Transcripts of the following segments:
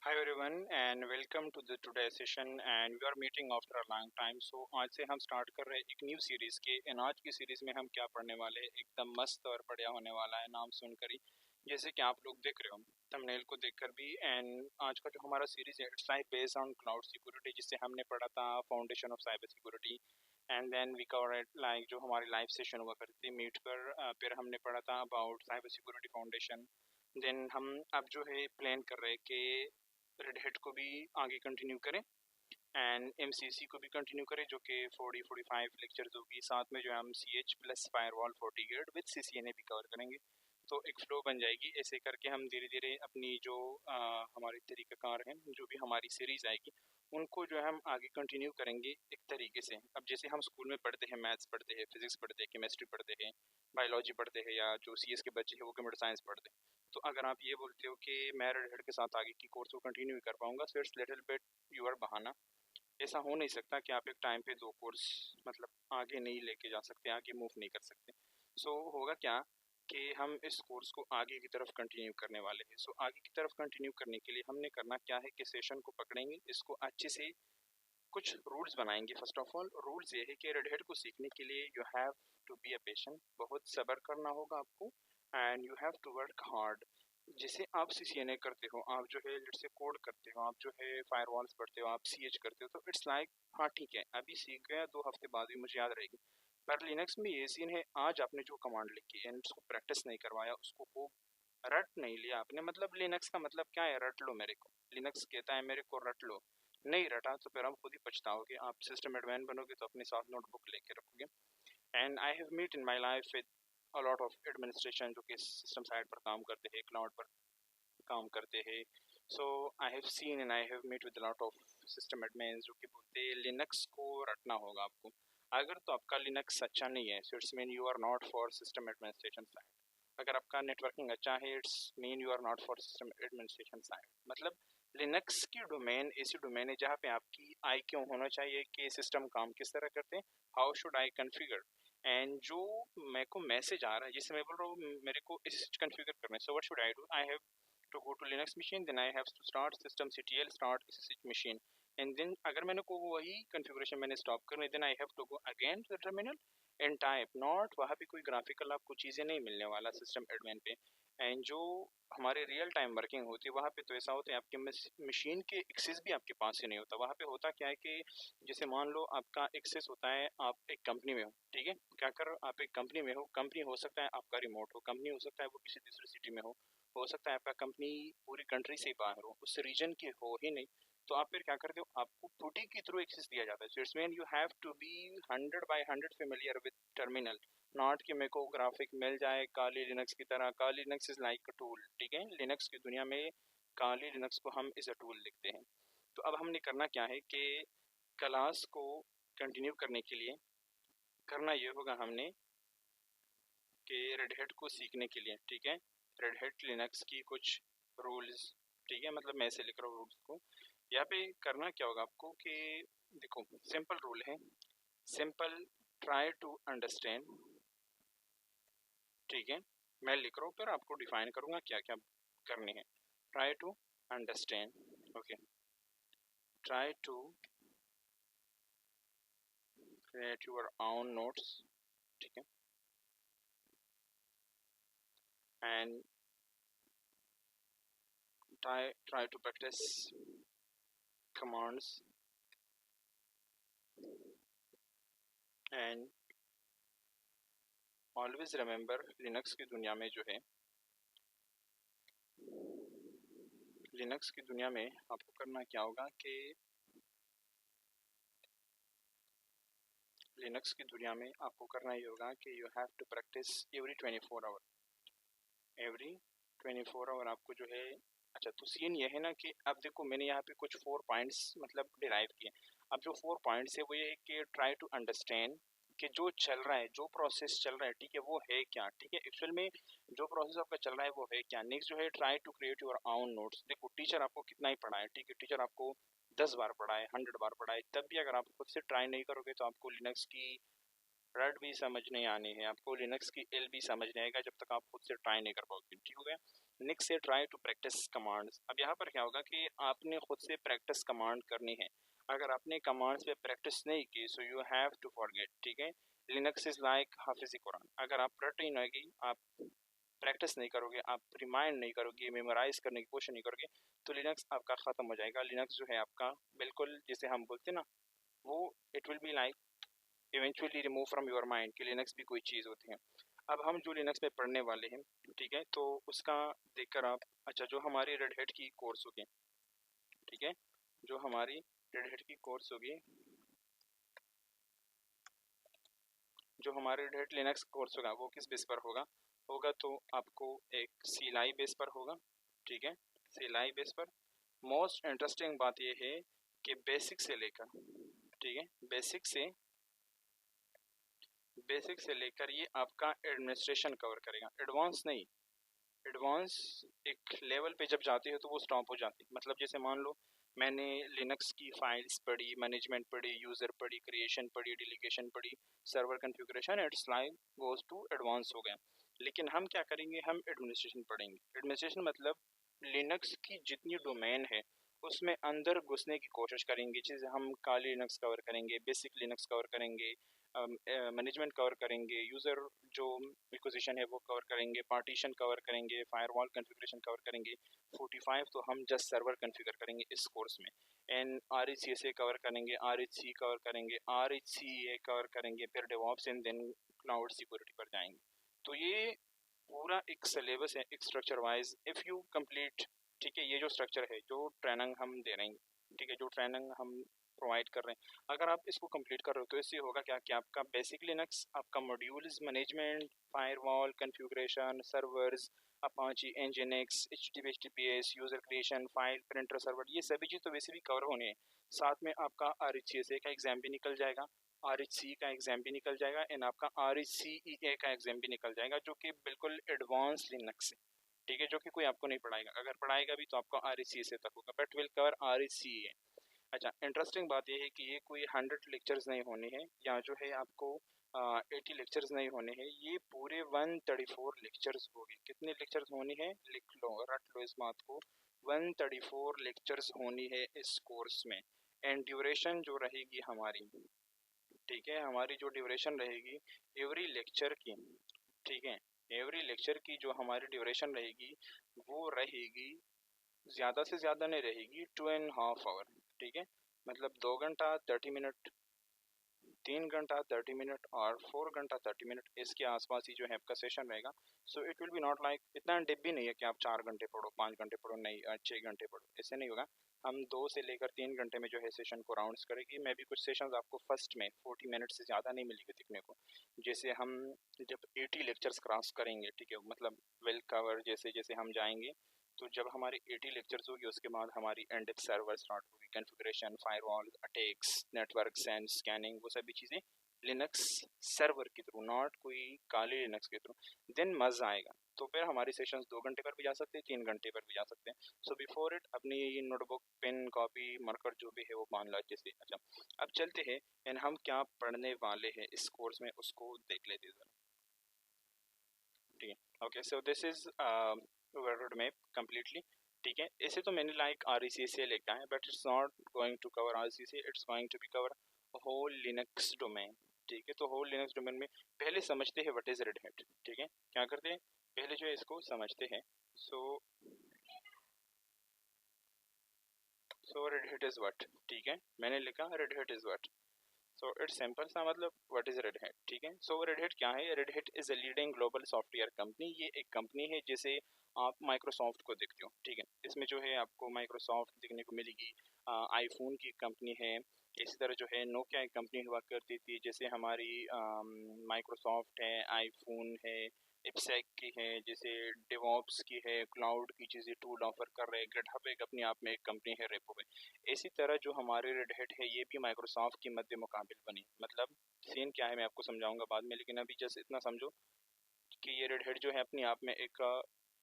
Hi everyone and welcome to the today's session and we are meeting after a long time. So आज से हम start कर रहे हैं एक न्यू सीरीज के एंड आज की सीरीज में हम क्या पढ़ने वाले हैं एकदम मस्त और बढ़िया होने वाला है नाम सुनकर ही। जैसे कि आप लोग देख रहे हो थंबनेल को देखकर भी एंड आज का जो हमारा सीरीज है it's like based on cloud security जिससे हमने पढ़ा था foundation of cyber security and then we cover like जो हमारी लाइव सेशन हुआ करती थी मीट पर फिर हमने पढ़ा था about cyber security foundation. Then हम अब जो है प्लान कर रहे हैं कि रेड हेड को भी आगे कंटिन्यू करें एंड एमसीसी को भी कंटिन्यू करें जो कि 45 लेक्चर्स होगी। साथ में जो है हम CH plus firewall FortiGate with CCNA भी कवर करेंगे। तो एक फ्लो बन जाएगी। ऐसे करके हम धीरे धीरे अपनी जो हमारे तरीक़ाकार हैं जो भी हमारी सीरीज़ आएगी उनको जो है हम आगे कंटिन्यू करेंगे एक तरीके से। अब जैसे हम स्कूल में पढ़ते हैं मैथ्स पढ़ते हैं फिजिक्स पढ़ते हैं केमिस्ट्री पढ़ते हैं बायोलॉजी पढ़ते हैं या जो CS के बच्चे हैं वो कंप्यूटर साइंस पढ़ते हैं। तो अगर आप ये बोलते हो कि मैं रेड हेड के साथ आगे की कोर्स को कंटिन्यू कर पाऊंगा so it's little bit your बहाना। ऐसा हो नहीं सकता कि आप एक टाइम पे दो कोर्स मतलब आगे नहीं लेके जा सकते आगे मूव नहीं कर सकते। सो होगा क्या कि हम इस कोर्स को आगे की तरफ कंटिन्यू करने वाले हैं। सो आगे की तरफ कंटिन्यू करने के लिए हमने करना क्या है कि सेशन को पकड़ेंगे इसको अच्छे से कुछ रूल्स बनाएंगे। फर्स्ट ऑफ ऑल रूल्स ये है कि रेड हेड को सीखने के लिए you have to be a patient, बहुत सब्र करना होगा आपको and you have to work hard. जैसे आप CCNA करते हो आप जो है लेट से कोड करते हो आप जो है फायरवॉल्स पढ़ते हो आप CH करते हो तो इट्स लाइक हाँ ठीक है अभी सीख गया 2 हफ्ते बाद भी मुझे याद रहेगी। पर लिनक्स में ये सीन है आज आपने जो कमांड लिखी एंड उसको प्रैक्टिस नहीं करवाया उसको खूब रट नहीं लिया आपने। मतलब लिनक्स का मतलब क्या है रट लो मेरे को। लिनक्स कहता है मेरे को रट लो, नहीं रटा तो फिर आप खुद ही पछताओगे। आप सिस्टम एडमिन बनोगे तो अपने साथ नोटबुक लेके रखोगे। And I have meet in my life with a lot of administration जो कि सिस्टम साइड पर काम करते हैं क्लाउड पर काम करते हैं। So I have seen and I have meet with lot of system admin जो कि बोलते हैं लिनक्स को रटना होगा आपको। अगर तो आपका लिनक्स अच्छा नहीं है so it's mean you are not for system administration side. अगर आपका नेटवर्किंग अच्छा है it's mean you are not for system administration side. मतलब लिनक्स की डोमेन ऐसी डोमेन है जहाँ पे आपकी आई क्यों होना चाहिए कि सिस्टम काम किस तरह करते हैं, how should I configure and जो मेरे को मैसेज आ रहा है जिससे मैं बोल रहा हूँ मेरे को इस कन्फिगर करना है। So what should I do, I have to go to Linux machine then I have to start systemctl start SSH machine and then अगर मैंने को वही configuration मैंने stop करना then I have to go again to the terminal and type not। वहाँ पे कोई graphical आपको चीज़ें नहीं मिलने वाला सिस्टम एडमिन पे। एंड जो हमारे रियल टाइम वर्किंग होती है वहाँ पे तो ऐसा होता है आपके मशीन के एक्सेस भी आपके पास ही नहीं होता। वहाँ पे होता क्या है कि जैसे मान लो आपका एक्सेस होता है आप एक कंपनी में हो, ठीक है क्या कर आप एक कंपनी में हो, कंपनी हो सकता है आपका रिमोट हो, कंपनी हो सकता है वो किसी दूसरी सिटी में हो सकता है आपका कंपनी पूरी कंट्री से बाहर हो उस रीजन के हो ही नहीं। तो आप फिर क्या करते हो आपको पुटी के थ्रू एक्सेस दिया जाता है। So it's mean you have to be 100/100 familiar with terminal, not कि मेरे को ग्राफिक मिल जाए काली लिनक्स की तरह। Kali Linux is like a tool, ठीक है लिनक्स की दुनिया में काली लिनक्स को हम इज अ टूल लिखते हैं। तो अब हमने करना क्या है कि क्लास को कंटिन्यू करने के लिए करना ये होगा हमने कि रेड हेड को सीखने के लिए, ठीक है रेड हेड लिनक्स की कुछ रूल्स, ठीक है मतलब मैं ऐसे लिख रहा हूँ रूल्स को। यहाँ पे करना क्या होगा आपको कि देखो सिंपल रूल है, सिंपल ट्राई टू अंडरस्टैंड, ठीक है मैं लिख रहा हूँ फिर आपको डिफाइन करूँगा क्या क्या करनी है। Try to understand, okay try to create your own notes, ठीक है and try to practice commands and always remember Linux की दुनिया में जो है लिनक्स की दुनिया में आपको करना क्या होगा कि लिनक्स की दुनिया में आपको करना ये होगा कि you have to practice every 24 hour, every 24 hour आपको जो है। अच्छा तो सीन ये है ना कि अब देखो मैंने यहाँ पे कुछ 4 पॉइंट्स मतलब डिराइव किए। अब जो 4 पॉइंट्स है वो ये है कि ट्राई टू अंडरस्टैंड कि जो चल रहा है जो प्रोसेस चल रहा है ठीक है वो है क्या, ठीक है एक्चुअल में जो प्रोसेस आपका चल रहा है वो है क्या। नेक्स्ट जो है try to create your own notes. देखो टीचर आपको कितना ही पढ़ाए, ठीक है टीचर आपको 10 बार पढ़ाए 100 बार पढ़ाए तब भी अगर आप खुद से ट्राई नहीं करोगे तो आपको लिनक्स की रट भी समझ नहीं आनी है, आपको लिनक्स की एल भी समझ नहीं आएगा जब तक आप खुद से ट्राई नहीं कर पाओगे, ठीक हो गया। निक्स से ट्राई टू प्रैक्टिस कमांड्स। अब यहाँ पर क्या होगा कि आपने खुद से प्रैक्टिस कमांड करनी है। अगर आपने कमांड्स पे प्रैक्टिस नहीं की so you have to forget, ठीक है। लिनक्स इज़ लाइक हाफिज़ कुरान। अगर आप रट नहीं होगी, आप प्रैक्टिस नहीं करोगे, आप रिमाइंड नहीं करोगे, मेमोराइज करने की कोशिश नहीं करोगे, तो लिनक्स आपका ख़त्म हो जाएगा। लिनक्स जो है आपका बिल्कुल, जिसे हम बोलते हैं ना, वो it will be like eventually remove from your mind कि लिनक्स भी कोई चीज़ होती है। अब हम जो लिनक्स में पढ़ने वाले हैं, ठीक है, तो उसका देखकर आप, अच्छा, जो हमारी रेड हैट की कोर्स होगी, ठीक है, जो हमारी रेड हैट की कोर्स होगी, जो हमारे रेड हैट लिनक्स कोर्स होगा वो किस बेस पर होगा? होगा तो आपको एक सीलाई बेस पर होगा, ठीक है, सीलाई बेस पर। मोस्ट इंटरेस्टिंग बात यह है कि बेसिक से लेकर, ठीक है, बेसिक से लेकर ये आपका एडमिनिस्ट्रेशन कवर करेगा, एडवांस नहीं। एडवांस एक लेवल पे जब जाती है तो वो स्टॉप हो जाती है। मतलब जैसे मान लो मैंने लिनक्स की फाइल्स पढ़ी, मैनेजमेंट पढ़ी, यूज़र पढ़ी, क्रिएशन पढ़ी, डेलीगेशन पढ़ी, server configuration, it's like goes to advance हो गया। लेकिन हम क्या करेंगे, हम एडमिनिस्ट्रेशन पढ़ेंगे। एडमिनिस्ट्रेशन मतलब लिनक्स की जितनी डोमेन है उसमें अंदर घुसने की कोशिश करेंगे। जैसे हम काली लिनक्स कवर करेंगे, बेसिक लिनक्स कवर करेंगे, मैनेजमेंट कवर करेंगे, यूज़र जो एक्विजिशन है वो कवर करेंगे, पार्टीशन कवर करेंगे, फायरवॉल कॉन्फ़िगरेशन कवर करेंगे। 45 तो हम जस्ट सर्वर कॉन्फ़िगर करेंगे इस कोर्स में। एंड RHCSA कवर करेंगे, RHC कवर करेंगे, RHCA कवर करेंगे, फिर DevOps and then cloud security पर जाएंगे। तो ये पूरा एक सिलेबस है, एक structure wise if you complete, ठीक है, ये जो स्ट्रक्चर है, जो ट्रेनिंग हम दे रहे हैं, ठीक है, जो ट्रेनिंग हम प्रोवाइड कर रहे हैं, अगर आप इसको कंप्लीट कर रहे हो तो इससे होगा क्या कि आपका बेसिक लिनक्स, आपका modules management, firewall configuration, servers, Apache, nginx, HTTPS, user creation, file printer, server, ये सभी चीज़ तो वैसे भी कवर होने हैं। साथ में आपका RHCSA का एग्ज़ाम भी निकल जाएगा, RHC का एग्ज़ाम भी निकल जाएगा, एंड आपका RHCEA का एग्ज़ाम भी निकल जाएगा, जो कि बिल्कुल एडवांस लिनक्स है, ठीक है, जो कि कोई आपको नहीं पढ़ाएगा। अगर पढ़ाएगा भी तो आपको RHCSA तक होगा, बट विल कवर RHCEA। अच्छा, इंटरेस्टिंग बात यह है कि ये कोई 100 लेक्चर्स नहीं होने हैं, या जो है आपको 80 लेक्चर्स नहीं होने हैं, ये पूरे 134 लेक्चर्स होंगे। कितने लेक्चर्स होने हैं, लिख लो, रट लो इस बात को, 134 लेक्चर्स होनी है इस कोर्स में। एंड ड्यूरेशन जो रहेगी हमारी, ठीक है, हमारी जो ड्यूरेशन रहेगी एवरी लेक्चर की, ठीक है, एवरी लेक्चर की जो हमारी ड्यूरेशन रहेगी वो रहेगी, ज़्यादा से ज़्यादा नहीं रहेगी, 2.5 आवर, ठीक है, मतलब 2 घंटा 30 मिनट, 3 घंटा 30 मिनट और 4 घंटा 30 मिनट, इसके आसपास ही जो है आपका सेशन रहेगा। So it will be not like, इतना डिप भी नहीं है कि आप 4 घंटे पढ़ो, 5 घंटे पढ़ो, नहीं 6 घंटे पढ़ो, ऐसे नहीं होगा। हम 2 से लेकर 3 घंटे में जो है सेशन को राउंड्स करेंगे। मैं भी कुछ सेशंस आपको फर्स्ट में 40 मिनट से ज़्यादा नहीं मिलेगी दिखने को। जैसे हम जब 80 लेक्चर्स क्रॉस करेंगे, ठीक है, मतलब वेल कवर, जैसे जैसे हम जाएंगे, तो जब हमारी 80 लेक्चर्स होगी उसके बाद हमारी एंड सर्वर स्टार्ट होगी, configuration, firewall, attacks, network and scanning, वो सभी चीज़ें लिनक्स सर्वर के थ्रू, नॉट कोई काले लिनक्स के थ्रू। देन मज़ा आएगा। तो फिर हमारे सेशंस 2 घंटे पर भी जा सकते हैं, 3 घंटे पर भी जा सकते हैं। सो बिफोर इट अपनी ये नोटबुक, पेन, कॉपी, मार्कर जो भी है वो मान लो अच्छे से। अच्छा, अब चलते हैं एंड हम क्या पढ़ने वाले हैं इस कोर्स में उसको देख लेते हैं, ठीक है। Okay, so this is road map completely, ठीक है। इसे तो मैंने लाइक RECSA लिखा है, but it's not going to cover RECSA, it's going to be cover whole Linux domain, ठीक है। तो होल लिनक्स डोमेन में पहले समझते हैं व्हाट इज रेड हैट, ठीक है। क्या करते हैं, पहले जो है इसको समझते हैं। सो रेड हैट इज व्हाट, ठीक है, मैंने लिखा red hat is what. So it's simple सा मतलब व्हाट इज रेड हैट, ठीक है। सो रेड हैट क्या है, Red hat is a leading global software company. ये एक कंपनी है जैसे आप माइक्रोसॉफ्ट को देखते हो, ठीक है, इसमें जो है आपको माइक्रोसॉफ्ट देखने को मिलेगी। आईफोन की कंपनी है, इसी तरह जो है नोकिया एक कंपनी हुआ करती थी, जैसे हमारी माइक्रोसॉफ्ट है, आईफोन है, इप्सेक की है, जैसे डेवॉप्स की है, क्लाउड की चीज़ें टूल ऑफर कर रहे हैं, गिटहब एक अपने आप में एक कंपनी है, रेपो में। इसी तरह जो हमारे रेड हैट है ये भी माइक्रोसॉफ्ट की मध्य मुकाबिल बनी। मतलब सीन क्या है मैं आपको समझाऊंगा बाद में, लेकिन अभी जस्ट इतना समझो कि ये रेड हैट जो है अपने आप में एक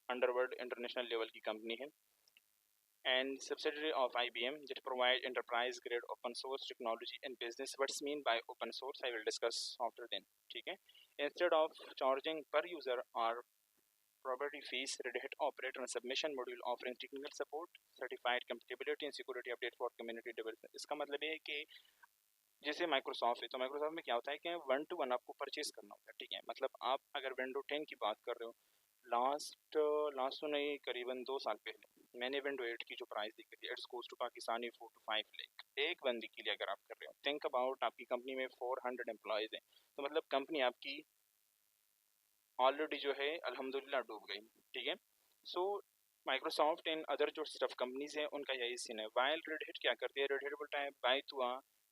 अंडरवर्ल्ड इंटरनेशनल लेवल की कंपनी है, and subsidiary of IBM that provide enterprise grade open source technology and business. What's mean by open source I will discuss after then, ठीक है। Instead of charging per user or property fees, Red Hat operator and submission module offering technical support, certified compatibility and security update for community development। इसका मतलब ये है कि जैसे Microsoft है तो माइक्रोसॉफ्ट में क्या होता है कि 1 to 1 आपको परचेज करना होता है, ठीक है। मतलब आप अगर विंडो 10 की बात कर रहे हो, लास्ट तो नहीं, करीबन 2 साल पहले मैंने विंडो 8 की जो प्राइस देखी थी, it's cost to Pakistani 4 to 5 lakh एक बंदी के लिए अगर आप कर रहे हो। थिंक अबाउट, आपकी कंपनी में 400 एम्प्लॉयज़ हैं, तो मतलब कंपनी आपकी ऑलरेडी जो है अल्हम्दुलिल्लाह डूब गई, ठीक है। सो माइक्रोसॉफ्ट एंड अदर जो स्टफ कंपनीज हैं उनका यही सीन है। वाइल रेड हैट क्या करती है, रेड हैट बोलता है बाय तू आ,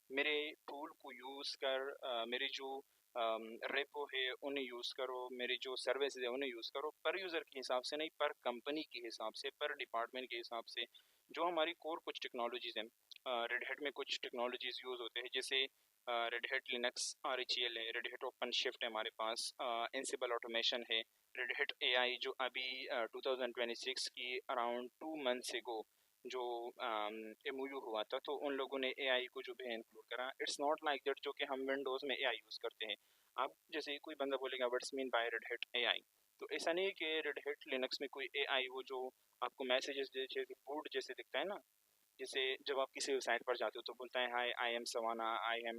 मेरे टूल को यूज़ कर, मेरे जो रेपो है उन्हें यूज़ करो, मेरी जो सर्विस है उन्हें यूज़ करो, पर यूज़र के हिसाब से नहीं, पर कंपनी के हिसाब से, पर डिपार्टमेंट के हिसाब से। जो हमारी कोर कुछ टेक्नोलॉजीज़ हैं, रेड हैट में कुछ टेक्नोलॉजीज़ यूज़ होते हैं, जैसे रेड हैट लिनक्स RHEL है, रेड हैट ओपन शिफ्ट है हमारे पास, एंसिबल ऑटोमेशन है, रेड हैट AI जो अभी 2026 की अराउंड 2 मंथ्स एगो जो MOU हुआ था, तो उन लोगों ने AI को जो भी इंक्लूड करा। इट्स नॉट लाइक दैट जो कि हम विंडोज़ में AI यूज़ करते हैं। आप जैसे कोई बंदा बोलेगा what's mean bye red hat AI, तो ऐसा नहीं है कि रेड हैट लिनक्स में कोई AI वो जो आपको मैसेजेस जैसे बूट जैसे दिखता है ना, जैसे जब आप किसी वेबसाइट पर जाते हो तो बोलता है hi I am Savannah, I am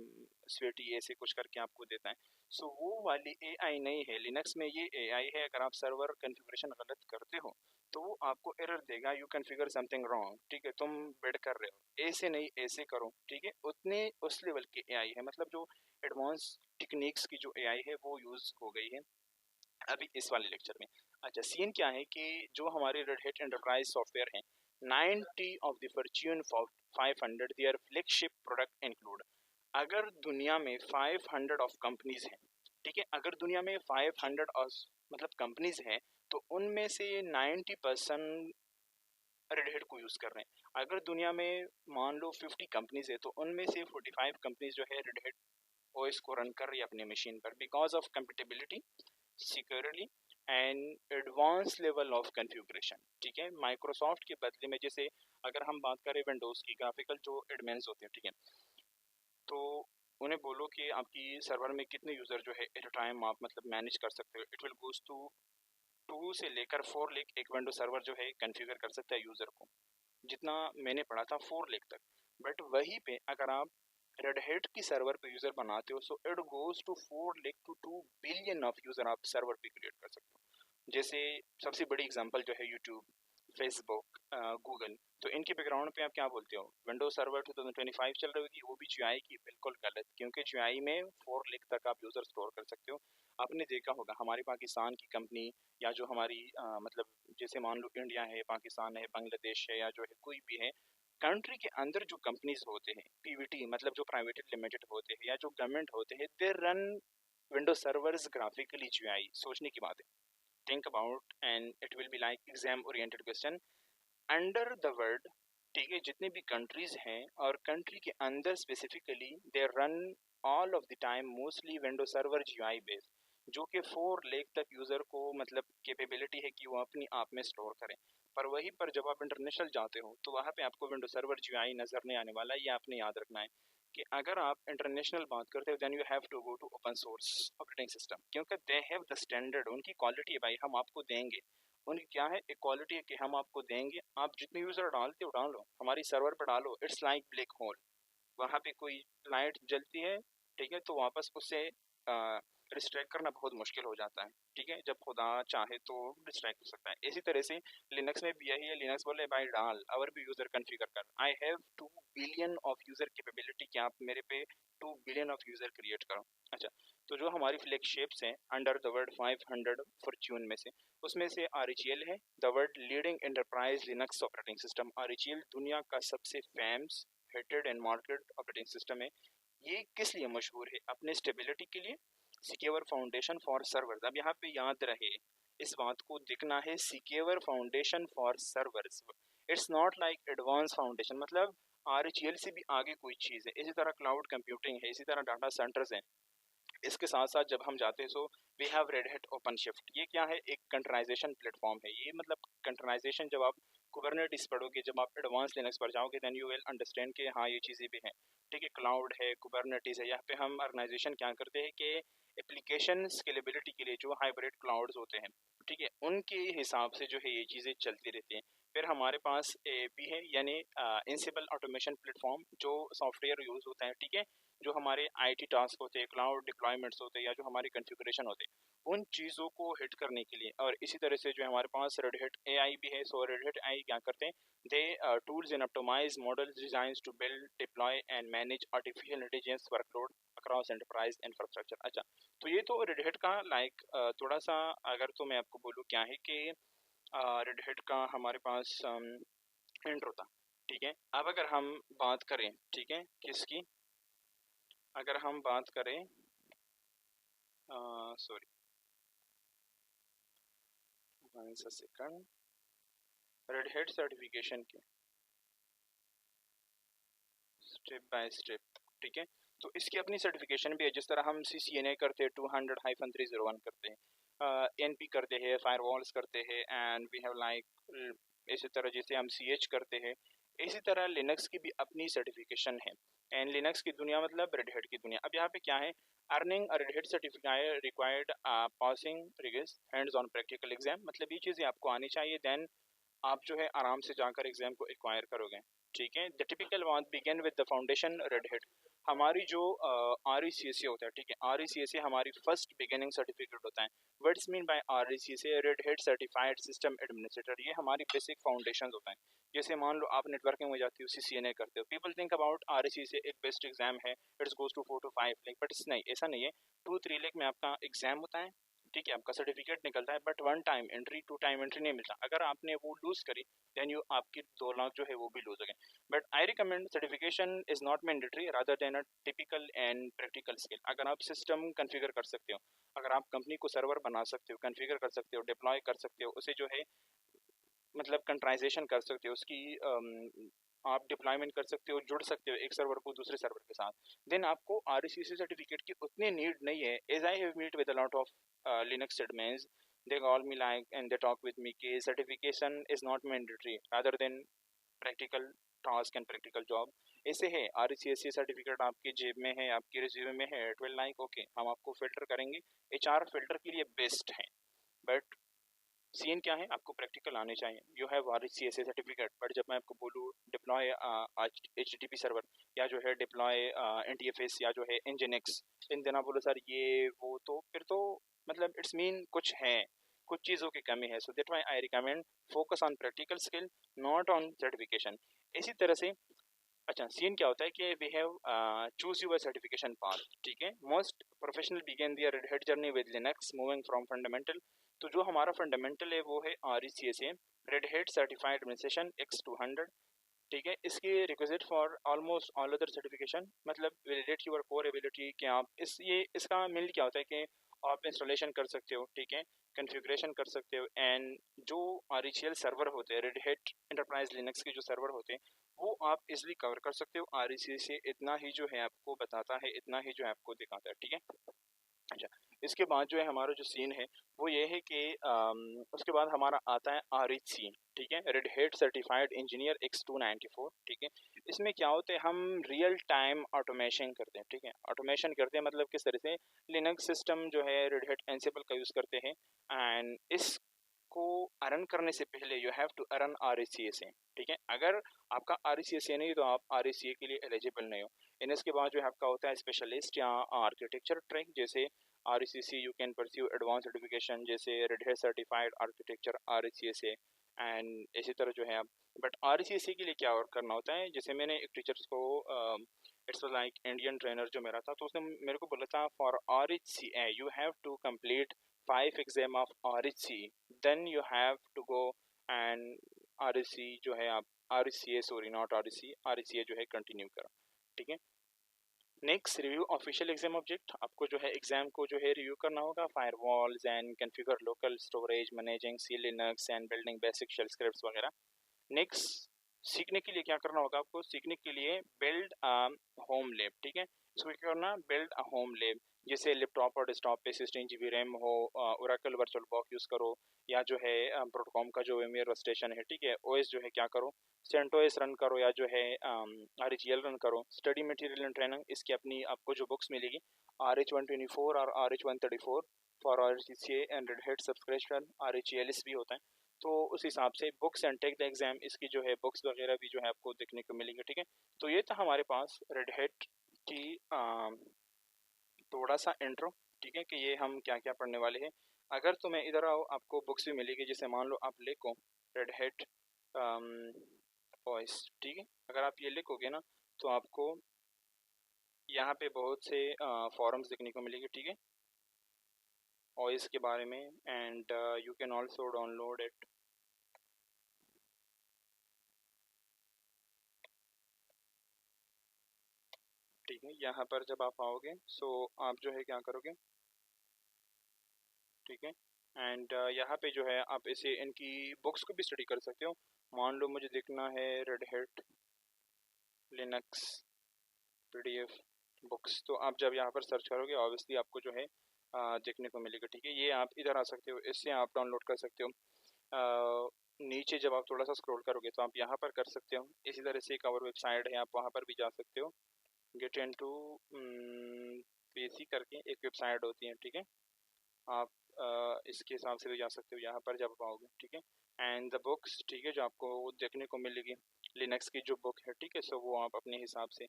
Sweety, ऐसे कुछ करके आपको देता है। सो वो वाली AI नहीं है लिनक्स में, ये AI है। अगर आप सर्वर कॉन्फ़िगरेशन गलत करते हो तो वो आपको एरर देगा, यू कॉन्फ़िगर समथिंग रॉन्ग, ठीक है, तुम बिड कर रहे हो, ऐसे नहीं ऐसे करो, ठीक है। उतने उस लेवल की AI है, मतलब जो एडवांस टेक्निक्स की जो AI है वो यूज़ हो गई है अभी इस वाले लेक्चर में। अच्छा, सीन क्या है कि जो हमारे रेड हैट एंटरप्राइज सॉफ्टवेयर हैं, 90 of the Fortune 500 their flagship product include. अगर दुनिया में 500 ऑफ कंपनीज हैं, ठीक है, अगर दुनिया में 500 ऑफ मतलब कंपनीज हैं, तो उनमें से 90% रेड हैट को यूज़ कर रहे हैं। अगर दुनिया में मान लो 50 कंपनीज है, तो उनमें से 45 कंपनीज जो है रेड हैट OS को रन कर रही है अपनी मशीन पर, because of compatibility, securely and advance level of configuration, ठीक है। माइक्रोसॉफ्ट के बदले में, जैसे अगर हम बात करें विंडोज़ की, ग्राफिकल जो एडमिन्स होते हैं, ठीक है, तो उन्हें बोलो कि आपकी सर्वर में कितने यूज़र जो है एट अ टाइम आप मतलब मैनेज कर सकते हो, इट विल गोज टू 2 से लेकर 4 लाख एक विंडो सर्वर जो है कॉन्फ़िगर कर सकता है यूज़र को, जितना मैंने पढ़ा था 4 लाख तक। बट वहीं पे अगर आप रेड हैट की सर्वर पे यूज़र बनाते हो, so it goes to 4 lakh to 2 billion of user आप सर्वर पे क्रिएट कर सकते हो। जैसे सबसे बड़ी एग्जांपल जो है यूट्यूब, फेसबुक, गूगल, तो इनके बैकग्राउंड पे आप क्या बोलते हो, विंडोज सर्वर 2025 चल रही होगी, वो भी GUI की, बिल्कुल गलत, क्योंकि GUI में 4 लाख तक आप यूज़र स्टोर कर सकते हो। आपने देखा होगा हमारी पाकिस्तान की कंपनी, या जो हमारी मतलब जैसे मान लो इंडिया है, पाकिस्तान है, बांग्लादेश है, या जो है कोई भी है, कंट्री के अंदर जो कंपनीज होते हैं PVT मतलब जो प्राइवेट लिमिटेड होते हैं या जो गवर्नमेंट होते हैं, they run Windows servers graphically GUI। सोचने की बात है, think about, and it will be like exam oriented question under the world, ठीक है, जितने भी कंट्रीज हैं और कंट्री के अंदर specifically, they run all of the time mostly window server GUI based, जो कि 4 लाख तक यूज़र को मतलब कैपेबिलिटी है कि वो अपनी आप में स्टोर करें। पर वहीं पर जब आप इंटरनेशनल जाते हो तो वहाँ पे आपको विंडो सर्वर GUI नज़र नहीं आने वाला। ये आपने याद रखना है कि अगर आप इंटरनेशनल बात करते हो then you have to go to open source operating system, क्योंकि दे हैव द स्टैंडर्ड, उनकी क्वालिटी है भाई, हम आपको देंगे। उनकी क्या है, इक्वालिटी है कि हम आपको देंगे, आप जितने यूज़र डालते हो डालो, हमारी सर्वर पर डालो, इट्स लाइक ब्लैक होल। वहाँ पे कोई लाइट जलती है, ठीक है, तो वापस उससे डिस्ट्रैक्ट करना बहुत मुश्किल हो जाता है, ठीक है, जब खुदा चाहे तो डिस्ट्रैक्ट हो सकता है। इसी तरह से लिनक्स में भी यही है, लिनक्स बोले भाई डाल और भी यूज़र कॉन्फ़िगर कर, I have 2 billion of user capability कि आप मेरे पे 2 बिलियन ऑफ यूज़र क्रिएट करो। अच्छा, तो जो हमारी फ्लैगशिप्स हैं अंडर द वर्ल्ड 500 फॉर्च्यून में से, उसमें से RHEL है, the world leading enterprise Linux operating system. RHEL दुनिया का सबसे famous, hated and market operating system है। ये किस लिए मशहूर है, अपने स्टेबिलिटी के लिए, सिक्योर फाउंडेशन फॉर सर्वर्स। अब यहाँ पे याद रहे, इस बात को देखना है, secure foundation for servers, it's not like advance foundation, मतलब RHEL से भी आगे कोई चीज़ है। इसी तरह क्लाउड कंप्यूटिंग है, इसी तरह डाटा सेंटर्स हैं। इसके साथ साथ जब हम जाते हैं, so we have Red Hat OpenShift. ये क्या है, एक कंटेनराइजेशन प्लेटफॉर्म है। ये मतलब कंटेनराइजेशन, जब आप कुबरनेटिस पढ़ोगे, जब आप एडवांस लिनक्स पर जाओगे, देन यू विल अंडरस्टैंड कि हाँ ये चीज़ें भी हैं, ठीक है। क्लाउड है, कुबरनेटिस है, यहाँ पे हम ऑर्गेनाइजेशन क्या करते हैं कि एप्लीकेशन स्केलेबिलिटी के लिए जो हाइब्रिड क्लाउड्स होते हैं, ठीक है, उनके हिसाब से जो है ये चीज़ें चलती रहती हैं। फिर हमारे पास भी है, यानी इंसिबल ऑटोमेशन प्लेटफॉर्म, जो सॉफ्टवेयर यूज़ होता है, ठीक है, जो हमारे आईटी टास्क होते हैं, क्लाउड डिप्लॉयमेंट्स होते हैं, या जो हमारे कॉन्फ़िगरेशन होते हैं, उन चीज़ों को हिट करने के लिए। और इसी तरह से जो हमारे पास रेड हैट एआई भी है। सो रेड हैट एआई क्या करते हैं, they tools and optimize models designs to build, deploy and manage artificial intelligence workload across enterprise infrastructure. अच्छा, तो ये तो रेड हैट का लाइक थोड़ा सा, अगर तो मैं आपको बोलूँ क्या है कि रेड हैट का हमारे पास इंट्रो था, ठीक है। अब अगर हम बात करें, ठीक है, किसकी, अगर हम बात करें, sorry, one second, red hat certification की स्टेप बाय स्टेप, ठीक है। तो इसकी अपनी सर्टिफिकेशन भी है, जिस तरह हम CCNA करते हैं, 200-301 करते हैं, NP करते हैं, फायरवॉल्स करते हैं, एंड वी हैव लाइक, इसी तरह जैसे हम CH करते हैं, इसी तरह लिनक्स की भी अपनी सर्टिफिकेशन है। एंड लिनक्स की दुनिया मतलब रेड हैट की दुनिया। अब यहाँ पे क्या है, earning a red hat certificate required passing rigorous hands on practical exam, मतलब ये चीज़ें आपको आनी चाहिए, देन आप जो है आराम से जाकर एग्जाम को एक्वायर करोगे, ठीक है। The typical one begin with the foundation red hat. हमारी जो RECSA होता है, ठीक है, RECSA हमारी फर्स्ट बिगिनिंग सर्टिफिकेट होता है। What's mean bye RECSA, Red hat certified system administrator, ये हमारी बेसिक फाउंडेशन होता है। जैसे मान लो आप नेटवर्किंग में जाती हो, CCNA करते हो, पीपल थिंक अबाउट RECSA एक बेस्ट एग्जाम है, it's goes to 4 to 5 lakh, but नहीं, ऐसा नहीं है। 2-3 लाख में आपका एग्जाम होता है, ठीक है, आपका सर्टिफिकेट निकलता है, but 1 time entry 2 time entry नहीं मिलता। अगर आपने वो लूज करी, देन यू आपकी 2 लाख जो है वो भी लूज हो गए। But I recommend certification is not mandatory rather than a typical and practical skill. अगर आप सिस्टम कॉन्फ़िगर कर सकते हो, अगर आप कंपनी को सर्वर बना सकते हो, कॉन्फ़िगर कर सकते हो, डिप्लॉय कर सकते हो, उसे जो है मतलब कंट्राइजेशन कर सकते हो उसकी, आप डिप्लॉयमेंट कर सकते हो, जुड़ सकते हो एक सर्वर को दूसरे सर्वर के साथ, देन आपको RECSA सर्टिफिकेट की उतनी नीड नहीं है। As I have meet with a lot of Linux admins, they call me like and they talk with me कि certification is not mandatory rather than practical task and practical job। ऐसे है, RECSA certificate आपके जेब में है, आपके resume में है, इट विल लाइक ओके, हम आपको फिल्टर करेंगे, HR फिल्टर के लिए बेस्ट है। बट सीन क्या है, आपको प्रैक्टिकल आने चाहिए। You have RECSA certificate, but जब मैं आपको बोलूँ डिप्लॉय HTTP सर्वर, या जो है डिप्लॉय NTFS, या जो है Nginx, इन दिनों बोलो सर ये वो, तो फिर तो मतलब इट्स मीन कुछ है, कुछ चीज़ों की कमी है। So that why I recommend focus on practical skill, not on certification. इसी तरह से अच्छा, सीन क्या होता है कि we have choose your certification path, ठीक है। Most professional begin their Red Hat journey with Linux, moving from fundamental. तो जो हमारा फंडामेंटल है वो है RECSA Red hat certified administration X200, ठीक है। इसकी requisite for almost all other certification, मतलब वैलिडेट योर कोर एबिलिटी, कि आप ये इसका मेनली क्या होता है कि आप इंस्टॉलेशन कर सकते हो, ठीक है, कॉन्फ़िगरेशन कर सकते हो, एंड जो RHEL सर्वर होते हैं, रेड हैट एंटरप्राइज लिनक्स के जो सर्वर होते हैं, वो आप इजिली कवर कर सकते हो। RECSA इतना ही जो है आपको बताता है, इतना ही जो है आपको दिखाता है, ठीक है। अच्छा, इसके बाद जो है हमारा जो सीन है वो ये है कि उसके बाद हमारा आता है RHC, ठीक है, Red hat certified engineer X294, ठीक है। इसमें क्या होता है, हम रियल टाइम ऑटोमेशन करते हैं, ठीक है। ऑटोमेशन करते हैं मतलब किस तरह से, लिनक्स सिस्टम जो है रेड हैट एंसिबल का यूज़ करते हैं, एंड इस को रन करने से पहले you have to run RECSA, ठीक है। अगर आपका RECSA नहीं तो आप RECA के लिए एलिजिबल नहीं हो। इन इसके बाद जो है आपका होता है स्पेशलिस्ट या आर्किटेक्चर ट्रैक, जैसे RECC you can pursue advance certification, जैसे red hat certified architecture RECSA, and इसी तरह जो है आप, बट RECSA के लिए क्या और करना होता है, जैसे मैंने एक टीचर्स को, इट्स लाइक इंडियन ट्रेनर जो मेरा था, तो उसने मेरे को बोला था for RHCA you have to complete 5 exam of RHC, then you have to go and RHC जो है आप RECA, sorry not REC, RECA जो है कंटिन्यू करो, ठीक है। Next review official exam object, आपको जो है एग्जाम को जो है रिव्यू करना होगा, firewalls and configure local storage, managing SELinux and building basic shell scripts वगैरह। नेक्स्ट सीखने के लिए क्या करना होगा आपको, सीखने के लिए बिल्ड होम लैब, ठीक है। इसको क्या करना, बिल्ड अ होम लैब, जैसे लैपटॉप और डेस्कटॉप पे 16 GB रैम हो, ओरेकल वर्चुअल बॉक्स यूज़ करो, या जो है प्रोटोकॉम का जो VMware स्टेशन है, ठीक है, OS जो है क्या करो, CentOS रन करो, या जो है RHEL रन करो। स्टडी मटेरियल एंड ट्रेनिंग, इसकी अपनी आपको जो बुक्स मिलेगी RH124 और RH134, for RHCA and Red Hat subscription RHELS भी होता है। तो उस हिसाब से books and take the exam, इसकी जो है बुक्स वगैरह भी जो है आपको देखने को मिलेंगे, ठीक है। तो ये था हमारे पास रेड हैट की थोड़ा सा इंट्रो, ठीक है, कि ये हम क्या क्या पढ़ने वाले हैं। अगर तुम्हें इधर आओ आपको बुक्स भी मिलेगी, जैसे मान लो आप लिखो रेड हैट वॉइस, ठीक है। अगर आप ये लिखोगे ना तो आपको यहाँ पे बहुत से फॉरम्स देखने को मिलेंगे, ठीक है, वॉइस के बारे में, and you can also download it. ठीक है, यहाँ पर जब आप आओगे सो आप जो है क्या करोगे, ठीक है, एंड यहाँ पे जो है आप इसे इनकी बुक्स को भी स्टडी कर सकते हो। मान लो मुझे देखना है Red hat Linux PDF books, तो आप जब यहाँ पर सर्च करोगे ऑब्वियसली आपको जो है देखने को मिलेगा, ठीक है। ये आप इधर आ सकते हो, इससे आप डाउनलोड कर सकते हो। नीचे जब आप थोड़ा सा स्क्रॉल करोगे तो आप यहाँ पर कर सकते हो, इसी तरह से एक और वेबसाइट है, आप वहाँ पर भी जा सकते हो। गेट इनटू PC करके एक वेबसाइट होती है, ठीक है, आप इसके हिसाब से भी जा सकते हो, यहाँ पर जब पाओगे, ठीक है। एंड द बुक्स, ठीक है, जो आपको देखने को मिलेगी लिनक्स की जो बुक है, ठीक है, सो वो आप अपने हिसाब से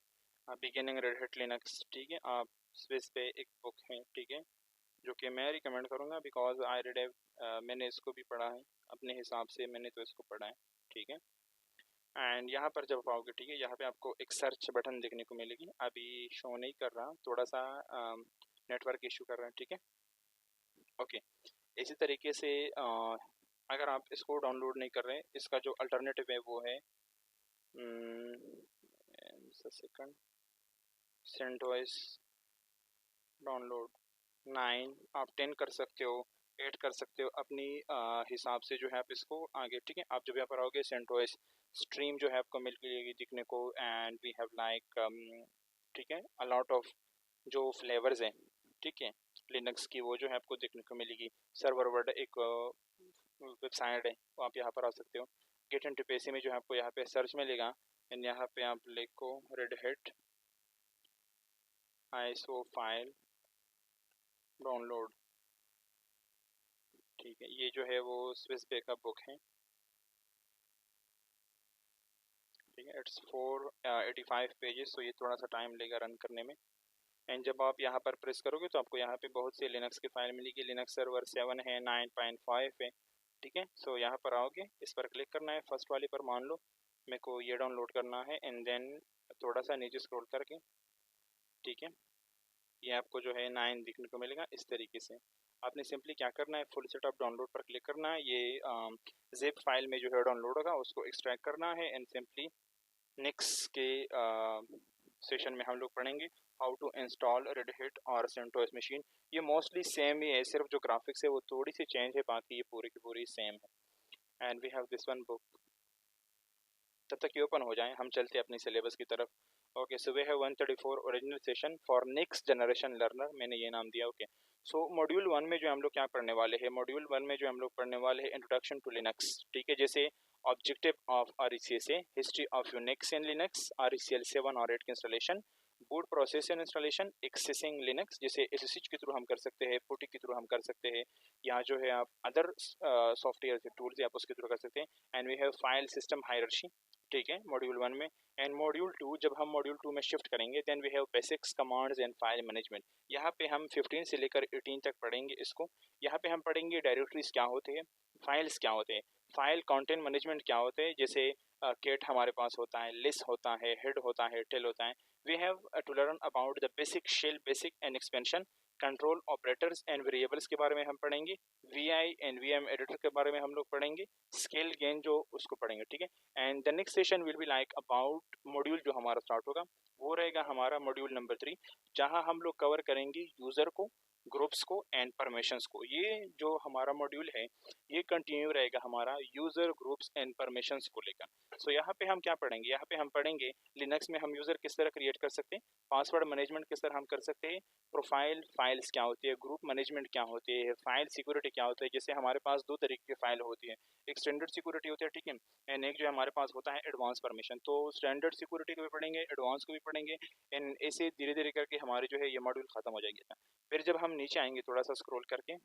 बिगिनिंग रेड हैट लिनक्स, ठीक है, आप स्विस पे एक बुक है, ठीक है, जो कि मैं रिकमेंड करूँगा बिकॉज आई रेड मैंने इसको भी पढ़ा है अपने हिसाब से, मैंने तो इसको पढ़ा है, ठीक है। एंड यहाँ पर जब पाओगे, ठीक है, यहाँ पे आपको एक सर्च बटन देखने को मिलेगी, अभी शो नहीं कर रहा, थोड़ा सा नेटवर्क इशू कर रहा है, ठीक है, ओके। इसी तरीके से अगर आप इसको डाउनलोड नहीं कर रहे हैं, इसका जो अल्टरनेटिव है वो है सेकंड सेंटोइस डाउनलोड 9, आप 10 कर सकते हो, 8 कर सकते हो, अपनी हिसाब से जो है आप इसको आगे, ठीक है। आप जब यहाँ पर आओगे सेंटोइस स्ट्रीम जो है आपको मिल जाएगी दिखने को, एंड वी हैव लाइक ठीक है अ लॉट ऑफ जो फ्लेवर्स हैं, ठीक है, लिनक्स की, वो जो है आपको देखने को मिलेगी। सर्वर वर्ड एक वेबसाइट है, वो आप यहाँ पर आ सकते हो। गेट इनटू PC में जो है आपको यहाँ पे सर्च मिलेगा, एंड यहाँ पे आप लिखो red hat ISO file download, ठीक है, ये जो है वो स्विस पे का बुक है, ठीक है, इट्स 485 पेजेस, तो ये थोड़ा सा टाइम लेगा रन करने में। एंड जब आप यहाँ पर प्रेस करोगे तो आपको यहाँ पे बहुत से लिनक्स की फाइल मिलेगी, लिनक्स सर्वर 7 है, 9.5 है, ठीक है। सो यहाँ पर आओगे, इस पर क्लिक करना है, फर्स्ट वाले पर मान लो मेरे को ये डाउनलोड करना है, एंड देन थोड़ा सा नीचे स्क्रॉल करके, ठीक है, ये आपको जो है 9 दिखने को मिलेगा। इस तरीके से आपने सिंपली क्या करना है, फुल सेटअप डाउनलोड पर क्लिक करना है, ये जिप फाइल में जो है डाउनलोड होगा, उसको एक्सट्रैक्ट करना है, एंड सिंपली नेक्स्ट के सेशन में हम लोग पढ़ेंगे how to install Red Hat और सेंटोस मशीन। ये मोस्टली सेम ही है, सिर्फ जो ग्राफिक्स है वो थोड़ी सी चेंज है, बाकी ये पूरी की पूरी सेम है। And we have this one book, तब तक ये ओपन हो जाए, हम चलते हैं अपनी सिलेबस की तरफ। Okay, so we have 134 original session for next generation learner, मैंने ये नाम दिया, ओके। सो मॉड्यूल 1 में जो हम लोग क्या पढ़ने वाले हैं, मॉड्यूल 1 में जो हम लोग पढ़ने वाले हैं इंट्रोडक्शन टू लिनक्स, ठीक है, जैसे objective of RECSA, history of Unix and Linux, RECL 7 और 8 की installation, boot process and installation, accessing Linux, जैसे SSH के थ्रू हम कर सकते हैं, PuTTY के थ्रू हम कर सकते हैं, या जो है आप अदर सॉफ्टवेयर के टूल्स आप उसके थ्रू कर सकते हैं। And we have file system hierarchy, ठीक है, मॉड्यूल 1 में। एंड मॉड्यूल 2, जब हम मॉड्यूल 2 में शिफ्ट करेंगे, then we have basics commands and file management, यहाँ पे हम 15 से लेकर 18 तक पढ़ेंगे इसको। यहाँ पे हम पढ़ेंगे डायरेक्टरीज क्या होते हैं, फाइल्स क्या होते हैं, फाइल कंटेंट मैनेजमेंट क्या होते हैं, जैसे केट हमारे पास होता है, लिस्ट होता है, हेड होता है, टेल होता है। We have to learn about the basic shell, basic and expansion, control operators and variables के बारे में हम पढ़ेंगे, VI एंड VM एडिटर के बारे में हम लोग पढ़ेंगे, स्केल गेन जो उसको पढ़ेंगे, ठीक है। And the next session will be like about module जो हमारा स्टार्ट होगा, वो रहेगा हमारा मॉड्यूल नंबर 3, जहां हम लोग कवर करेंगे यूज़र को, ग्रुप्स को एंड परमिशंस को। ये जो हमारा मॉड्यूल है ये कंटिन्यू रहेगा हमारा यूज़र, ग्रुप्स एंड परमिशंस को लेकर। सो यहाँ पे हम क्या पढ़ेंगे, यहाँ पे हम पढ़ेंगे लिनक्स में हम यूज़र किस तरह क्रिएट कर सकते हैं, पासवर्ड मैनेजमेंट किस तरह हम कर सकते हैं, प्रोफाइल फाइल्स क्या होती है, ग्रुप मैनेजमेंट क्या होती है, फाइल सिक्योरिटी क्या होता है। जैसे हमारे पास दो तरीके की फाइल होती है, एक स्टैंडर्ड सिक्योरिटी होती है, ठीक है, एंड एक जो हमारे पास होता है एडवांस परमिशन। तो स्टैंडर्ड सिक्योरिटी को भी पढ़ेंगे, एडवांस को भी पढ़ेंगे, एंड ऐसे धीरे धीरे करके हमारे जो है ये मॉड्यूल खत्म हो जाएगी। फिर जब हम नीचे आएंगे थोड़ा सा स्क्रॉल करके,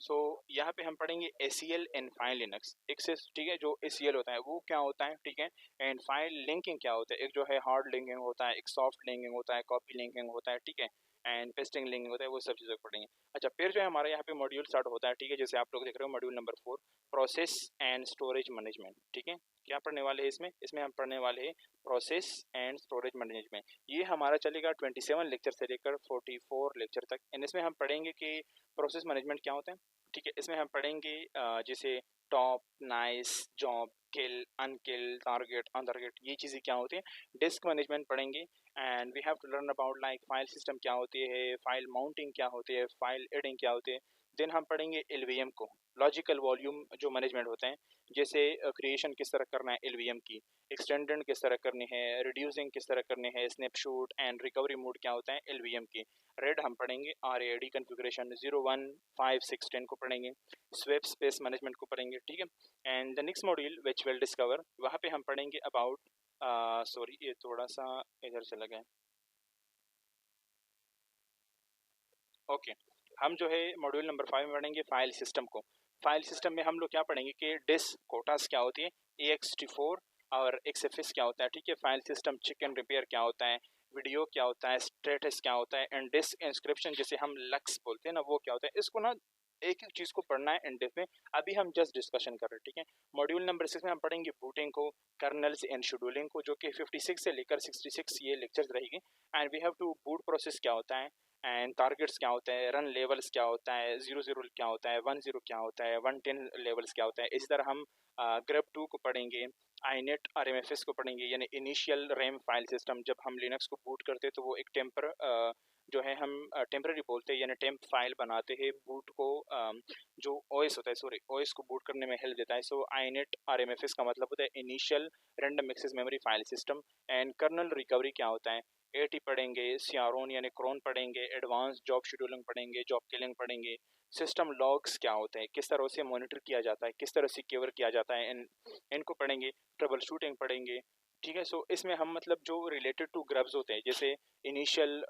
सो यहाँ पे हम पढ़ेंगे ACL and file Linux access, ठीक है। जो ACL होता है वो क्या होता है, ठीक है, एंड फाइल लिंकिंग क्या होता है, एक जो है हार्ड लिंकिंग होता है, एक सॉफ्ट लिंकिंग होता है, कॉपी लिंकिंग होता है, ठीक है, एंड पेस्टिंग लिंकिंग होता है, वो सब चीज़ें पढ़ेंगे। अच्छा, फिर जो है हमारे यहाँ पे मॉड्यूल स्टार्ट होता है, ठीक है, जैसे आप लोग देख रहे हो module number 4, process and storage management, ठीक है। क्या पढ़ने वाले हैं इसमें, इसमें हम पढ़ने वाले हैं प्रोसेस एंड स्टोरेज मैनेजमेंट। ये हमारा चलेगा 27 लेक्चर से लेकर 44 लेक्चर तक, एंड इसमें हम पढ़ेंगे कि प्रोसेस मैनेजमेंट क्या होता है, ठीक है। इसमें हम पढ़ेंगे जैसे top, nice, job, kill, unkill, target, untarget, ये चीज़ें क्या होती हैं। डिस्क मैनेजमेंट पढ़ेंगे, and we have to learn about like file system क्या होती है, फाइल माउंटिंग क्या होती है, फाइल एडिंग क्या होती है। देन हम पढ़ेंगे LVM को, लॉजिकल वॉल्यूम जो मैनेजमेंट होते हैं, जैसे क्रिएशन किस तरह करना है LVM की, एक्सटेंडेड किस तरह करनी है, रिड्यूसिंग किस तरह करनी है, स्नैपशॉट एंड रिकवरी मोड क्या होता है LVM की। रेड हम पढ़ेंगे RAID कन्फिग्रेशन 0, 1, 5, 6, 10 को पढ़ेंगे, स्वेप स्पेस मैनेजमेंट को पढ़ेंगे, ठीक है। And the next module which will discover, वहाँ पे हम पढ़ेंगे अबाउट, सॉरी ये थोड़ा सा इधर चला गया, ओके। हम जो है मॉड्यूल नंबर 5 में पढ़ेंगे फाइल सिस्टम को। फाइल सिस्टम में हम लोग क्या पढ़ेंगे कि डिस्क कोटास क्या होती है, ext4 और XFS क्या होता है, ठीक है। फाइल सिस्टम चिकन रिपेयर क्या होता है, वीडियो क्या होता है, स्टेटस क्या होता है, एंड डिस्क इंस्क्रिप्शन जिसे हम लक्स बोलते हैं ना, वो क्या होता है। इसको ना एक एक चीज़ को पढ़ना है इन डेप्थ में, अभी हम जस्ट डिस्कशन कर रहे हैं, ठीक है। मॉड्यूल नंबर 6 में हम पढ़ेंगे बूटिंग को, कर्नल्स एंड शेड्यूलिंग को, जो कि 56 से लेकर 66 ये लेक्चर्स रहेगी, and we have to boot process क्या होता है, एंड टारगेट्स क्या होता है, रन लेवल्स क्या होता है, 00 क्या होता है, 10 क्या होता है, 110 लेवल्स क्या होता है। इसी तरह हम ग्रेप 2 को पढ़ेंगे, आईनेट RMFS को पढ़ेंगे, यानी इनिशियल रैम फाइल सिस्टम। जब हम लिनक्स को बूट करते हैं तो वो एक जो है हम टेम्पररी बोलते हैं, यानी टेम्प फाइल बनाते हैं बूट को, जो OS होता है, सॉरी OS को बूट करने में हेल्प देता है। सो आईनेट RMFS का मतलब होता है initial random access memory file system. And kernel recovery क्या होता है, AT पढ़ेंगे, सियारोन यानी क्रोन पढ़ेंगे, एडवांस जॉब शेड्यूलिंग पढ़ेंगे, जॉब किलिंग पढ़ेंगे, सिस्टम लॉग्स क्या होते हैं, किस तरह से मॉनिटर किया जाता है, किस तरह से सिक्योर किया जाता है, इनको पढ़ेंगे, ट्रबल शूटिंग पढ़ेंगे, ठीक है। सो इसमें हम मतलब जो रिलेटेड टू ग्रब्स होते हैं, जैसे इनिशियल,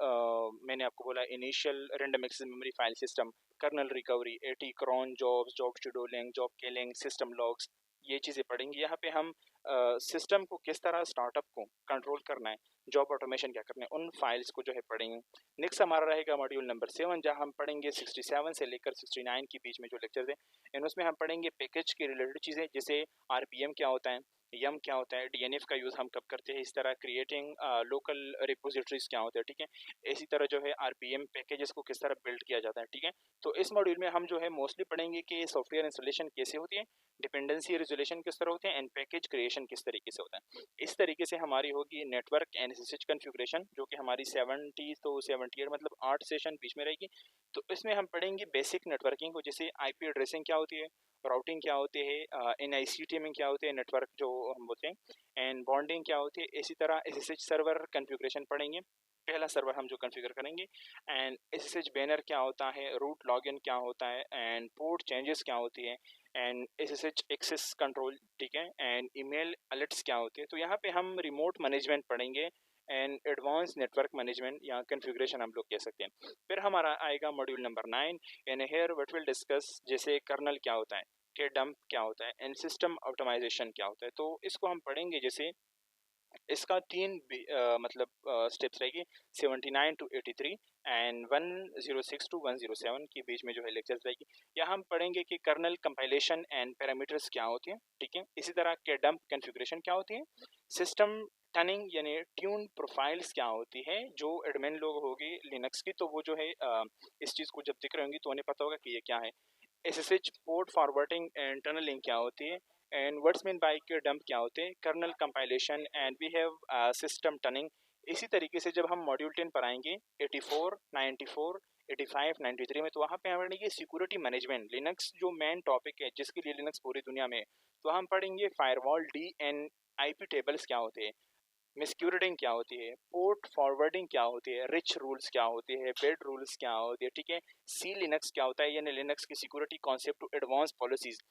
मैंने आपको बोला initial random access memory file system, kernel recovery, AT, cron, jobs, job scheduling, job killing, system logs, ये चीज़ें पढ़ेंगे। यहाँ पे हम सिस्टम को किस तरह स्टार्टअप को कंट्रोल करना है, जॉब ऑटोमेशन क्या करना है, उन फाइल्स को जो है पढ़ेंगे। नेक्स्ट हमारा रहेगा मॉड्यूल नंबर 7, जहाँ हम पढ़ेंगे 67 से लेकर 69 के बीच में जो लेक्चर्स हैं, इन उसमें हम पढ़ेंगे पैकेज के रिलेटेड चीज़ें, जैसे RPM क्या होता है, यम क्या होता है, DNF का यूज़ हम कब करते हैं, इस तरह क्रिएटिंग लोकल रिपोजिटरीज क्या होते हैं, ठीक है। इसी तरह जो है RPM पैकेजेस को किस तरह बिल्ड किया जाता है, ठीक है। तो इस मॉड्यूल में हम जो है मोस्टली पढ़ेंगे कि सॉफ्टवेयर इंस्टॉलेशन कैसे होती है, डिपेंडेंसी रेजोल्यूशन किस तरह होते हैं, एंड पैकेज क्रिएशन किस तरीके से होता है। इस तरीके से हमारी होगी नेटवर्क एंड SSH कन्फिग्रेशन, जो कि हमारी 70 तो 78 मतलब 8 सेशन बीच में रहेगी। तो इसमें हम पढ़ेंगे बेसिक नेटवर्किंग को, जैसे IP एड्रेसिंग क्या होती है, राउटिंग क्या होती है, NIC टीमिंग क्या होती है, नेटवर्क जो हम बोलते हैं, एंड बॉन्डिंग क्या होती है। इसी तरह SSH सर्वर कन्फिग्रेशन पढ़ेंगे, पहला सर्वर हम जो कॉन्फ़िगर करेंगे, एंड SSH बैनर क्या होता है, रूट लॉगिन क्या होता है, एंड पोर्ट चेंजेस क्या होती है, एंड SSH एक्सेस कंट्रोल, ठीक है, एंड ईमेल अलर्ट्स क्या होते हैं। तो यहाँ पे हम रिमोट मैनेजमेंट पढ़ेंगे, एंड एडवांस नेटवर्क मैनेजमेंट या कन्फिग्रेशन हम लोग कह सकते हैं। फिर हमारा आएगा module number 9, and here what will discuss, जैसे कर्नल क्या होता है, के डंप क्या होता है, एंड सिस्टम ऑप्टिमाइजेशन क्या होता है। तो इसको हम पढ़ेंगे, जैसे इसका तीन मतलब स्टेप्स रहेगी, 79 टू 83 एंड 106 टू 107 के बीच में जो है लेक्चर्स रहेगी। यहाँ हम पढ़ेंगे कि कर्नल कंपाइलेशन एंड पैरामीटर्स क्या होती हैं, ठीक है। इसी तरह के डंप कॉन्फ़िगरेशन क्या होती है, सिस्टम टनिंग यानी ट्यून प्रोफाइल्स क्या होती है। जो एडमिन लोग होगी लिनक्स की, तो वो जो है इस चीज़ को जब दिख रहे होंगे तो उन्हें पता होगा कि ये क्या है। SSH port forwarding and tunneling क्या होती है, and what's mean by K dump क्या होते हैं, kernel compilation, and we have system tuning. इसी तरीके से जब हम मॉड्यूल 10 पर आएंगे 84, 94, 85, 93 में, तो वहाँ पे हम पढ़ेंगे सिक्योरिटी मैनेजमेंट। लिनक्स जो मेन टॉपिक है जिसके लिए लिनक्स पूरी दुनिया में तो हम पढ़ेंगे फायरवॉल DNIP टेबल्स क्या होते हैं, मिस्क्यूरिटिंग क्या होती है, पोर्ट फॉरवर्डिंग क्या होती है, रिच रूल्स क्या होती है, बेड रूल्स क्या होती है, ठीक है। सी लिनक्स क्या होता है, यानी लिनक्स की security concept to advance policies.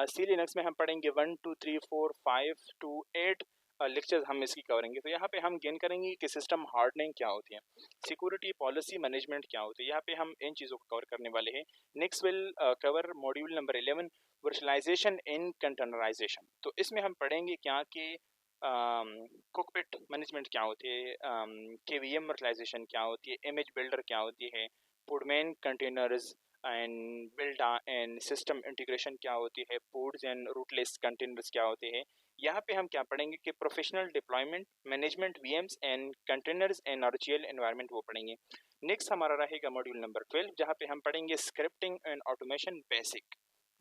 SELinux में हम पढ़ेंगे 1 2 3 4 5 to 8 लेक्चर्स हम इसकी करेंगे। तो यहाँ पे हम गेन करेंगे कि सिस्टम हार्डनिंग क्या होती है, सिक्योरिटी पॉलिसी मैनेजमेंट क्या होती है, यहाँ पे हम इन चीज़ों को कवर करने वाले हैं। Next will cover module number 11 virtualization in containerization. तो इसमें हम पढ़ेंगे क्या कि कॉकपिट मैनेजमेंट क्या होती है, KVM वर्चुअलाइजेशन क्या होती है, इमेज बिल्डर क्या होती है, Podman containers and Buildah and system integration क्या होती है, पोड्स एंड रूटलेस कंटेनर्स क्या होते हैं। यहाँ पे हम क्या पढ़ेंगे कि professional deployment management VMs and containers and RGL environment वो पढ़ेंगे। नेक्स्ट हमारा रहेगा मॉड्यूल नंबर 12 जहाँ पे हम पढ़ेंगे स्क्रिप्टिंग एंड ऑटोमेशन बेसिक,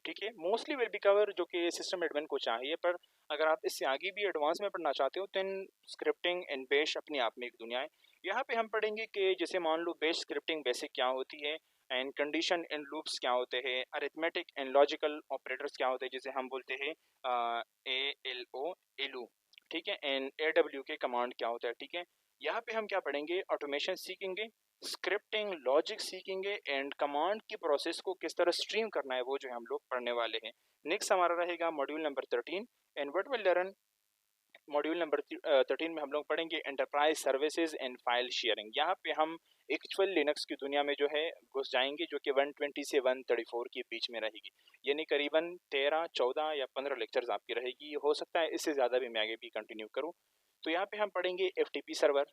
ठीक है। मोस्टली विल बी कवर जो कि सिस्टम एडमिन को चाहिए, पर अगर आप इससे आगे भी एडवांस में पढ़ना चाहते हो तो स्क्रिप्टिंग एंड बेश अपने आप में एक दुनिया है। यहाँ पे हम पढ़ेंगे कि जैसे मान लो बेश स्क्रिप्टिंग बेसिक क्या होती है, एंड कंडीशन एंड लूप्स क्या होते हैं, अरिथमेटिक एंड लॉजिकल ऑपरेटर्स क्या होते हैं जिसे हम बोलते हैं ALO एलू, ठीक है, एंड AW के कमांड क्या होता है, ठीक है। यहाँ पे हम क्या पढ़ेंगे, ऑटोमेशन सीखेंगे, स्क्रिप्टिंग लॉजिक सीखेंगे एंड कमांड की प्रोसेस को किस तरह स्ट्रीम करना है वो जो हम लोग पढ़ने वाले हैं। नेक्स्ट हमारा रहेगा module number 13 and what will learn. Module number 13 में हम लोग पढ़ेंगे enterprise services and file sharing. यहाँ पे हम एक्चुअल लिनक्स की दुनिया में जो है घुस जाएंगे जो कि 120 से 134 के बीच में रहेगी, यानी करीबन 13 14 या 15 लेक्चर्स आपकी रहेगी। हो सकता है इससे ज़्यादा भी मैं आगे भी कंटिन्यू करूँ। तो यहाँ पे हम पढ़ेंगे FTP server,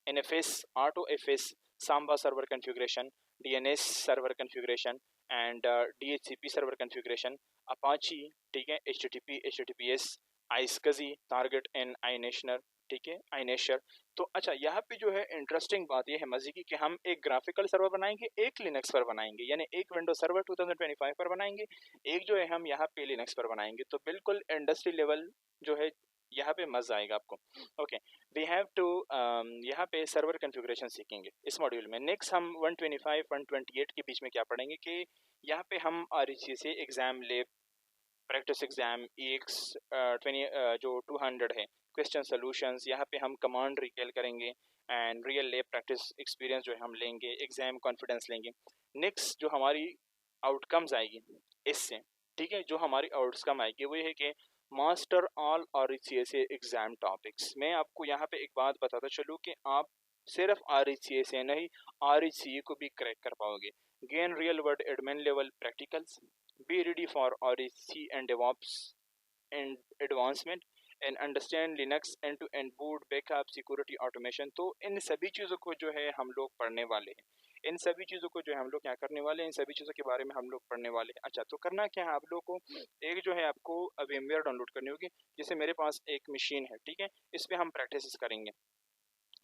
NFS, RTOFS, Samba server configuration, DNS server configuration and DHCP server configuration, Apache, ठीक है, HTTP, HTTPS, आइसकजी, टारगेट एंड आईनेशनर, ठीक है, आईनेशर। तो अच्छा यहाँ पे जो है इंटरेस्टिंग बात यह है मजे की कि हम एक ग्राफिकल सर्वर बनाएंगे, एक लिनक्स पर बनाएंगे, यानी एक विंडो सर्वर 2025 पर बनाएंगे, एक जो है हम यहाँ पे लिनक्स पर बनाएंगे। तो बिल्कुल इंडस्ट्री लेवल जो है यहाँ पे मजा आएगा आपको। ओके, वी हैव टू यहाँ पे सर्वर कन्फिग्रेशन सीखेंगे इस मॉड्यूल में। नेक्स्ट हम 125 128 के बीच में क्या पढ़ेंगे कि यहाँ पे हम REC एग्जाम लेब, प्रैक्टिस एग्जाम EX 20 जो 200 है, क्वेश्चन सॉल्यूशंस, यहाँ पे हम कमांड रिकेल करेंगे and real lab practice experience जो है हम लेंगे, एग्जाम कॉन्फिडेंस लेंगे। नेक्स्ट जो हमारी आउटकम्स आएगी इससे, ठीक है, जो हमारी आउटकम आएगी वो ये है कि master all RECA exam topics. मैं आपको यहाँ पे एक बात बताता चलूँ कि आप सिर्फ RECA नहीं RECA को भी क्रैक कर पाओगे। Gain real world admin level practicals, be ready for REC and DevOps and advancement and understand Linux end-to-end boot backup security automation। तो इन सभी चीज़ों को जो है हम लोग पढ़ने वाले हैं, इन सभी चीज़ों को जो है हम लोग क्या करने वाले हैं, इन सभी चीज़ों के बारे में हम लोग पढ़ने वाले हैं। अच्छा, तो करना क्या है आप लोग को, एक जो है आपको VMware डाउनलोड करनी होगी। जैसे मेरे पास एक मशीन है, ठीक है, इस पर हम प्रैक्टिस करेंगे।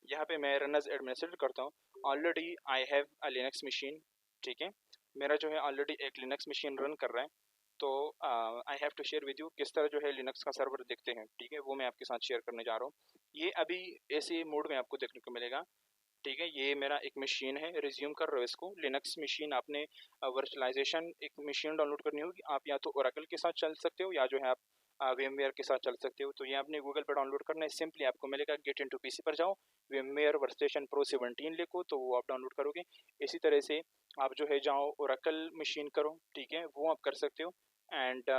यहाँ पे मैं रन एज एडमिनिस्ट्रेटर करता हूँ। Already I have a Linux machine, ठीक है, मेरा जो है ऑलरेडी एक लिनक्स मशीन रन कर रहा है। तो I have to share with you किस तरह जो है लिनक्स का सर्वर देखते हैं, ठीक है, वो मैं आपके साथ शेयर करने जा रहा हूँ। ये अभी ऐसे मोड में आपको देखने को मिलेगा, ठीक है। ये मेरा एक मशीन है, रिज्यूम कर रहे हो इसको, लिनक्स मशीन। आपने वर्चुअलाइजेशन एक मशीन डाउनलोड करनी होगी, आप या तो ओरेकल के साथ चल सकते हो या जो है आप VMware के साथ चल सकते हो। तो ये आपने गूगल पर डाउनलोड करना है, सिंपली आपको मिलेगा गेट इनटू PC पर जाओ, VMware वर्कस्टेशन प्रो 17 लिखो तो वो आप डाउनलोड करोगे। इसी तरह से आप जो है जाओ ओरेकल मशीन करो, ठीक है, वो आप कर सकते हो। एंड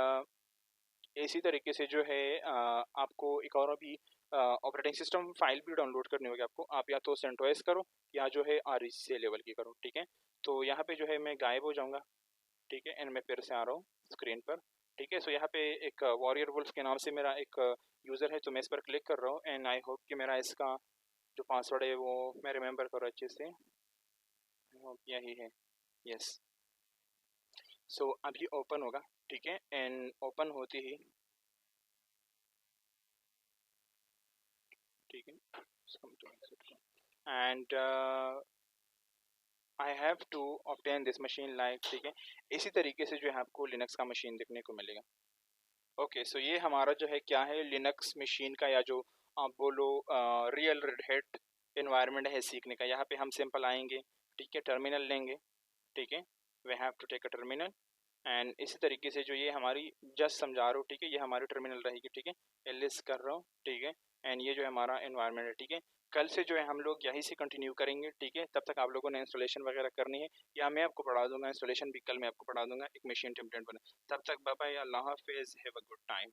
इसी तरीके से जो है आपको एक और भी ऑपरेटिंग सिस्टम फाइल भी डाउनलोड करनी होगी आपको। आप या तो सेंटोस करो या जो है REC लेवल की करो, ठीक है। तो यहाँ पे जो है मैं गायब हो जाऊँगा, ठीक है, एंड मैं फिर से आ रहा हूँ स्क्रीन पर, ठीक है। सो यहाँ पे एक वॉरियर वुल्फ के नाम से मेरा एक यूज़र है, तो मैं इस पर क्लिक कर रहा हूँ एंड आई होप कि मेरा इसका जो पासवर्ड है वो मैं रिमेंबर करूँ अच्छे से। आई होप यही है, यस। सो अभी ओपन होगा, ठीक है, एंड ओपन होते ही, ठीक है, and I have to obtain this machine like, ठीक है। इसी तरीके से जो है आपको लिनक्स का मशीन देखने को मिलेगा। ओके, सो ये हमारा जो है क्या है, लिनक्स मशीन का या जो आप बोलो रियल रेड हैट इन्वायरमेंट है सीखने का। यहाँ पे हम सिंपल आएंगे, ठीक है, टर्मिनल लेंगे, ठीक है, we have to take a terminal and इसी तरीके से जो ये हमारी जस्ट समझा रहा हूँ, ठीक है, ये हमारी टर्मिनल रहेगी, ठीक है, लिस्ट कर रहा हूँ, ठीक है, एंड ये जो है हमारा एनवायरनमेंट है, ठीक है। कल से जो है हम लोग यहीं से कंटिन्यू करेंगे, ठीक है। तब तक आप लोगों ने इंस्टॉलेशन वगैरह करनी है या मैं आपको पढ़ा दूंगा, इंस्टॉलेशन भी कल मैं आपको पढ़ा दूंगा एक मशीन टेम्पलेट बना। तब तक बाय बाय, अल्लाह हाफिज़, हैव अ गुड टाइम।